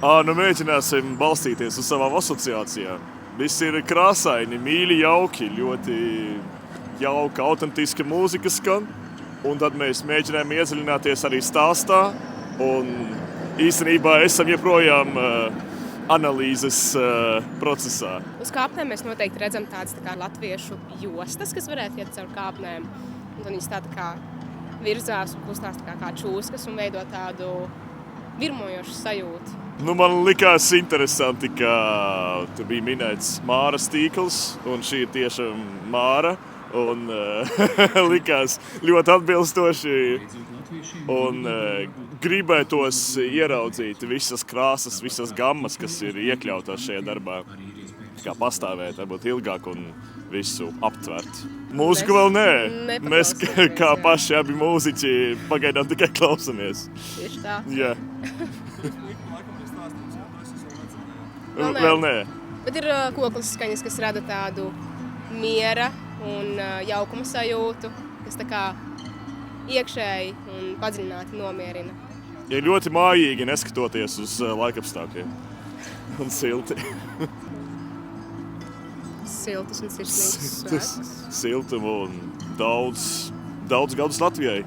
Nu mēģināsim balstīties uz savām asociācijām. Viss ir krāsaini, mīļi, jauki, ļoti jauka, autentiska mūzika skan. Un tad mēs mēģinājām iedziļināties arī stāstā. Un īstenībā esam joprojām analīzes procesā. Uz kāpnēm mēs noteikti redzam tādas tā kā latviešu jostas, kas varētu iet caur kāpnēm. Un tad viņas tā kā virzās un kustās tā kā čūskas un veido tādu virmojošu sajūtu. Man likās interesanti, ka tur bija minēts māras tīkls, un šī ir tiešām māra. Un likās ļoti atbilstoši. Un gribētos ieraudzīt visas krāsas, visas gammas, kas ir iekļautās šajā darbā. Kā pastāvēt, varbūt ilgāk un visu aptvert. Mūziku vēl nē. Mēs kā paši abi mūziķi pagaidām tikai klausamies. Tieši tā. Jā. Vēl nē. Bet ir koklas skaņas, kas rada tādu miera un jaukuma sajūtu, kas tā kā iekšēji un padziļināti nomierina. Ir ļoti mājīgi, neskatoties uz laikapstākļiem. Un silti. Siltus un sirsnīgus svētkus. Siltumu un daudz gadus Latvijai.